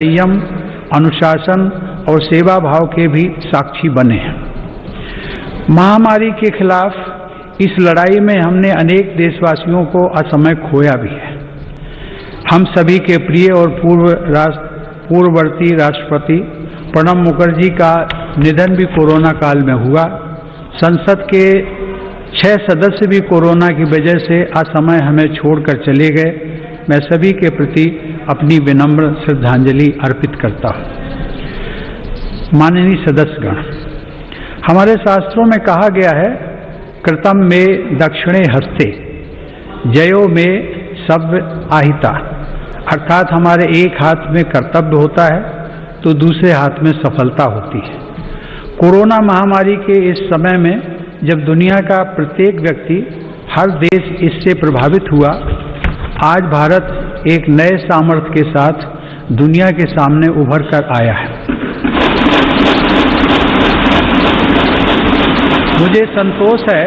संयम, अनुशासन और सेवा भाव के भी साक्षी बने हैं। महामारी के खिलाफ इस लड़ाई में हमने अनेक देशवासियों को असमय खोया भी है। हम सभी के प्रिय और पूर्ववर्ती राष्ट्रपति प्रणब मुखर्जी का निधन भी कोरोना काल में हुआ। संसद के 6 सदस्य भी कोरोना की वजह से असमय हमें छोड़कर चले गए। मैं सभी के प्रति अपनी विनम्र श्रद्धांजलि अर्पित करता हूँ। माननीय सदस्यगण, हमारे शास्त्रों में कहा गया है, कृतम में दक्षिणे हस्ते जयो में सव्य आहिता, अर्थात हमारे एक हाथ में कर्तव्य होता है तो दूसरे हाथ में सफलता होती है। कोरोना महामारी के इस समय में जब दुनिया का प्रत्येक व्यक्ति, हर देश इससे प्रभावित हुआ, आज भारत एक नए सामर्थ्य के साथ दुनिया के सामने उभर कर आया है। मुझे संतोष है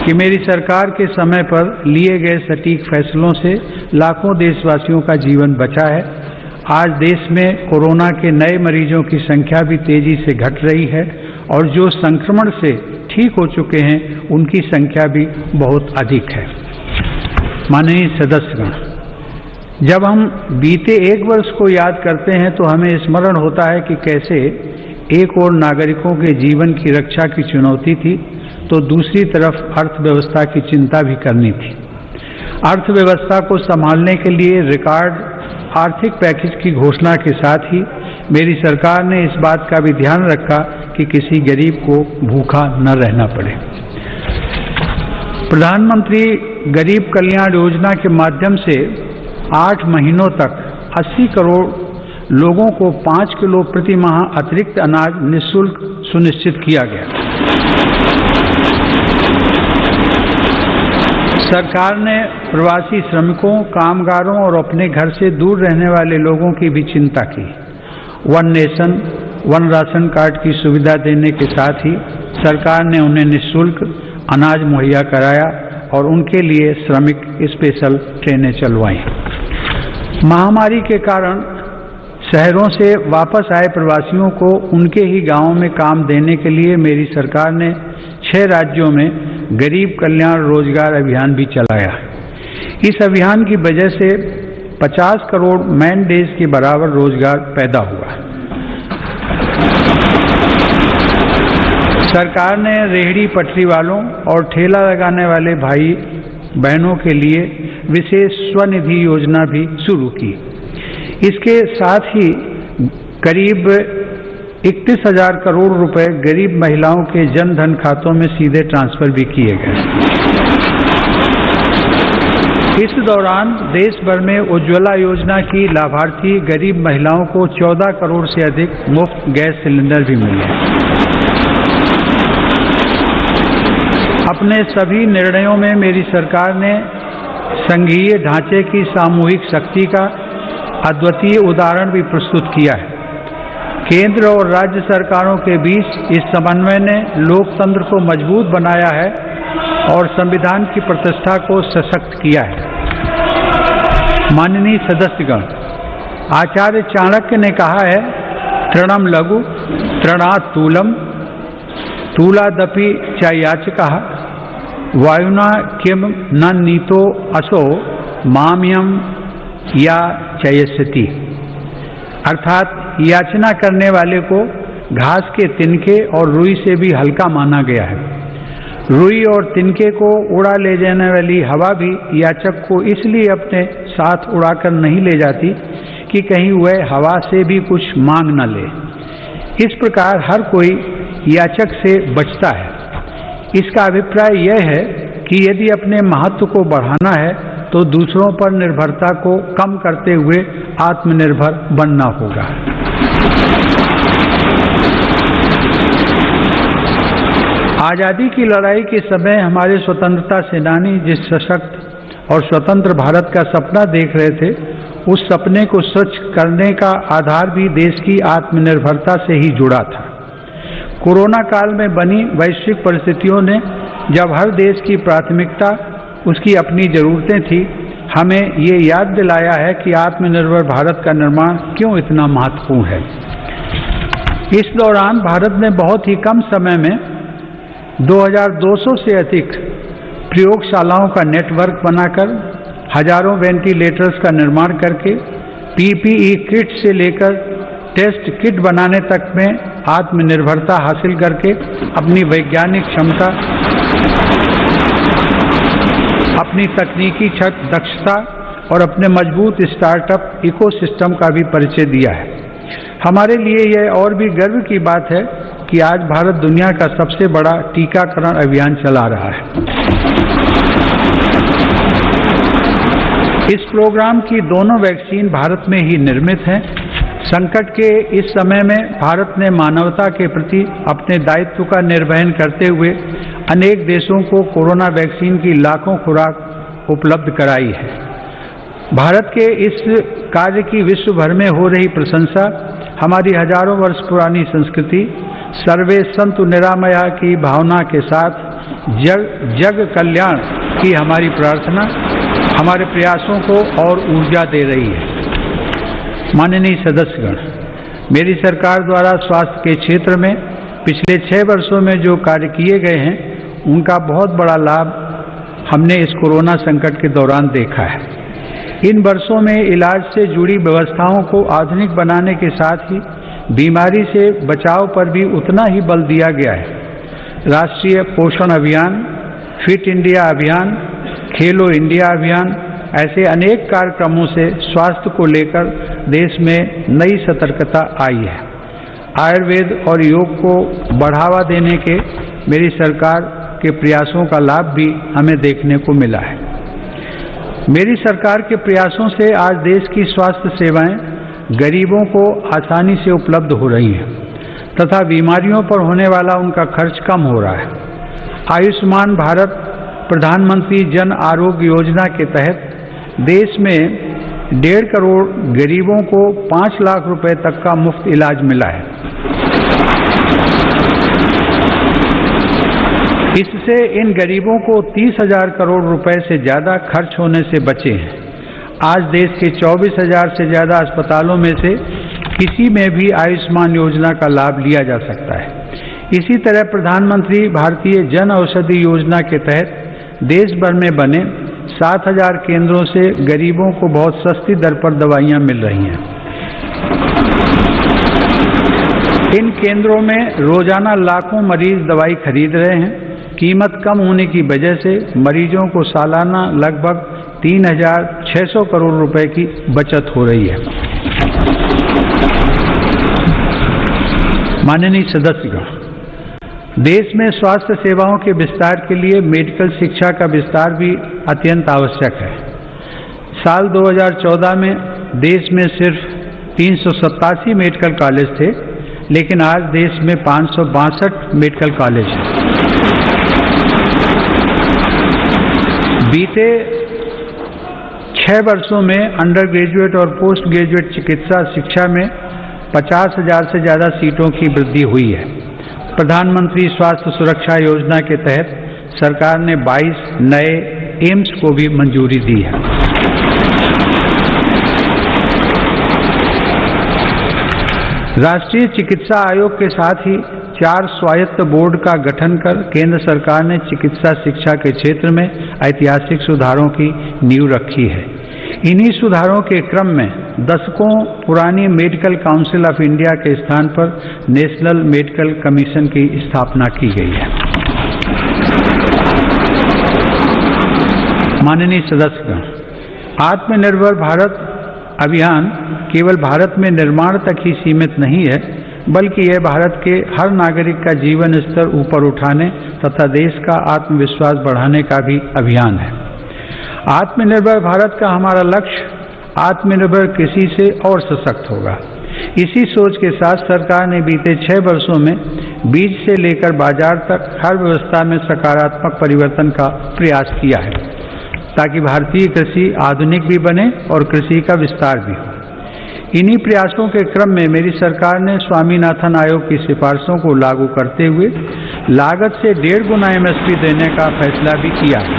कि मेरी सरकार के समय पर लिए गए सटीक फैसलों से लाखों देशवासियों का जीवन बचा है। आज देश में कोरोना के नए मरीजों की संख्या भी तेजी से घट रही है और जो संक्रमण से ठीक हो चुके हैं उनकी संख्या भी बहुत अधिक है। माननीय सदस्यगण, जब हम बीते एक वर्ष को याद करते हैं तो हमें स्मरण होता है कि कैसे एक ओर नागरिकों के जीवन की रक्षा की चुनौती थी तो दूसरी तरफ अर्थव्यवस्था की चिंता भी करनी थी। अर्थव्यवस्था को संभालने के लिए रिकॉर्ड आर्थिक पैकेज की घोषणा के साथ ही मेरी सरकार ने इस बात का भी ध्यान रखा कि किसी गरीब को भूखा न रहना पड़े। प्रधानमंत्री गरीब कल्याण योजना के माध्यम से 8 महीनों तक 80 करोड़ लोगों को 5 किलो प्रति माह अतिरिक्त अनाज निःशुल्क सुनिश्चित किया गया। सरकार ने प्रवासी श्रमिकों, कामगारों और अपने घर से दूर रहने वाले लोगों की भी चिंता की। One nation, one ration card की सुविधा देने के साथ ही सरकार ने उन्हें निःशुल्क अनाज मुहैया कराया और उनके लिए श्रमिक स्पेशल ट्रेनें चलवाई। महामारी के कारण शहरों से वापस आए प्रवासियों को उनके ही गांवों में काम देने के लिए मेरी सरकार ने 6 राज्यों में गरीब कल्याण रोजगार अभियान भी चलाया। इस अभियान की वजह से 50 करोड़ मैन डेज के बराबर रोजगार पैदा हुआ। सरकार ने रेहड़ी पटरी वालों और ठेला लगाने वाले भाई बहनों के लिए विशेष स्वनिधि योजना भी शुरू की। इसके साथ ही करीब 31,000 करोड़ रुपए गरीब महिलाओं के जन धन खातों में सीधे ट्रांसफर भी किए गए। इस दौरान देश भर में उज्ज्वला योजना की लाभार्थी गरीब महिलाओं को 14 करोड़ से अधिक मुफ्त गैस सिलेंडर भी मिले। अपने सभी निर्णयों में मेरी सरकार ने संघीय ढांचे की सामूहिक शक्ति का अद्वितीय उदाहरण भी प्रस्तुत किया है। केंद्र और राज्य सरकारों के बीच इस समन्वय ने लोकतंत्र को मजबूत बनाया है और संविधान की प्रतिष्ठा को सशक्त किया है। माननीय सदस्यगण, आचार्य चाणक्य ने कहा है, तृणम लघु तृणात् तूलम तूलादपि च याचकः वायुना किम न नीतो असो माम्यम या चयस्यति। अर्थात याचना करने वाले को घास के तिनके और रुई से भी हल्का माना गया है। रुई और तिनके को उड़ा ले जाने वाली हवा भी याचक को इसलिए अपने साथ उड़ाकर नहीं ले जाती कि कहीं वह हवा से भी कुछ मांग न ले। इस प्रकार हर कोई याचक से बचता है। इसका अभिप्राय यह है कि यदि अपने महत्व को बढ़ाना है तो दूसरों पर निर्भरता को कम करते हुए आत्मनिर्भर बनना होगा। आजादी की लड़ाई के समय हमारे स्वतंत्रता सेनानी जिस सशक्त और स्वतंत्र भारत का सपना देख रहे थे, उस सपने को सच करने का आधार भी देश की आत्मनिर्भरता से ही जुड़ा था। कोरोना काल में बनी वैश्विक परिस्थितियों ने, जब हर देश की प्राथमिकता उसकी अपनी जरूरतें थी, हमें ये याद दिलाया है कि आत्मनिर्भर भारत का निर्माण क्यों इतना महत्वपूर्ण है। इस दौरान भारत ने बहुत ही कम समय में 2200 से अधिक प्रयोगशालाओं का नेटवर्क बनाकर हजारों वेंटिलेटर्स का निर्माण करके पीपीई किट से लेकर टेस्ट किट बनाने तक में आत्मनिर्भरता हासिल करके अपनी वैज्ञानिक क्षमता, अपनी तकनीकी दक्षता और अपने मजबूत स्टार्टअप इकोसिस्टम का भी परिचय दिया है। हमारे लिए यह और भी गर्व की बात है कि आज भारत दुनिया का सबसे बड़ा टीकाकरण अभियान चला रहा है। इस प्रोग्राम की दोनों वैक्सीन भारत में ही निर्मित हैं। संकट के इस समय में भारत ने मानवता के प्रति अपने दायित्व का निर्वहन करते हुए अनेक देशों को कोरोना वैक्सीन की लाखों खुराक उपलब्ध कराई है। भारत के इस कार्य की विश्व भर में हो रही प्रशंसा हमारी हजारों वर्ष पुरानी संस्कृति, सर्वे संतु निरामया की भावना के साथ जग कल्याण की हमारी प्रार्थना हमारे प्रयासों को और ऊर्जा दे रही है। माननीय सदस्यगण, मेरी सरकार द्वारा स्वास्थ्य के क्षेत्र में पिछले 6 वर्षों में जो कार्य किए गए हैं उनका बहुत बड़ा लाभ हमने इस कोरोना संकट के दौरान देखा है। इन वर्षों में इलाज से जुड़ी व्यवस्थाओं को आधुनिक बनाने के साथ ही बीमारी से बचाव पर भी उतना ही बल दिया गया है। राष्ट्रीय पोषण अभियान, फिट इंडिया अभियान, खेलो इंडिया अभियान, ऐसे अनेक कार्यक्रमों से स्वास्थ्य को लेकर देश में नई सतर्कता आई है। आयुर्वेद और योग को बढ़ावा देने के मेरी सरकार के प्रयासों का लाभ भी हमें देखने को मिला है। मेरी सरकार के प्रयासों से आज देश की स्वास्थ्य सेवाएं गरीबों को आसानी से उपलब्ध हो रही हैं तथा बीमारियों पर होने वाला उनका खर्च कम हो रहा है। आयुष्मान भारत प्रधानमंत्री जन आरोग्य योजना के तहत देश में 1.5 करोड़ गरीबों को 5 लाख रुपए तक का मुफ्त इलाज मिला है। इससे इन गरीबों को 30,000 करोड़ रुपए से ज्यादा खर्च होने से बचे हैं। आज देश के 24,000 से ज्यादा अस्पतालों में से किसी में भी आयुष्मान योजना का लाभ लिया जा सकता है। इसी तरह प्रधानमंत्री भारतीय जन औषधि योजना के तहत देश भर में बने 7,000 केंद्रों से गरीबों को बहुत सस्ती दर पर दवाइयां मिल रही हैं। इन केंद्रों में रोजाना लाखों मरीज दवाई खरीद रहे हैं। कीमत कम होने की वजह से मरीजों को सालाना लगभग 3,600 करोड़ रुपए की बचत हो रही है। माननीय सदस्यगण, देश में स्वास्थ्य सेवाओं के विस्तार के लिए मेडिकल शिक्षा का विस्तार भी अत्यंत आवश्यक है। साल 2014 में देश में सिर्फ 387 मेडिकल कॉलेज थे, लेकिन आज देश में 562 मेडिकल कॉलेज हैं। बीते 6 वर्षों में अंडर ग्रेजुएट और पोस्ट ग्रेजुएट चिकित्सा शिक्षा में 50,000 से ज़्यादा सीटों की वृद्धि हुई है। प्रधानमंत्री स्वास्थ्य सुरक्षा योजना के तहत सरकार ने 22 नए एम्स को भी मंजूरी दी है। राष्ट्रीय चिकित्सा आयोग के साथ ही 4 स्वायत्त बोर्ड का गठन कर केंद्र सरकार ने चिकित्सा शिक्षा के क्षेत्र में ऐतिहासिक सुधारों की नींव रखी है। इन्हीं सुधारों के क्रम में दशकों पुरानी मेडिकल काउंसिल ऑफ इंडिया के स्थान पर नेशनल मेडिकल कमीशन की स्थापना की गई है। माननीय सदस्यगण, आत्मनिर्भर भारत अभियान केवल भारत में निर्माण तक ही सीमित नहीं है, बल्कि यह भारत के हर नागरिक का जीवन स्तर ऊपर उठाने तथा देश का आत्मविश्वास बढ़ाने का भी अभियान है। आत्मनिर्भर भारत का हमारा लक्ष्य आत्मनिर्भर कृषि से और सशक्त होगा। इसी सोच के साथ सरकार ने बीते 6 वर्षों में बीज से लेकर बाजार तक हर व्यवस्था में सकारात्मक परिवर्तन का प्रयास किया है, ताकि भारतीय कृषि आधुनिक भी बने और कृषि का विस्तार भी हो। इन्हीं प्रयासों के क्रम में मेरी सरकार ने स्वामीनाथन आयोग की सिफारिशों को लागू करते हुए लागत से 1.5 गुना MSP देने का फैसला भी किया है।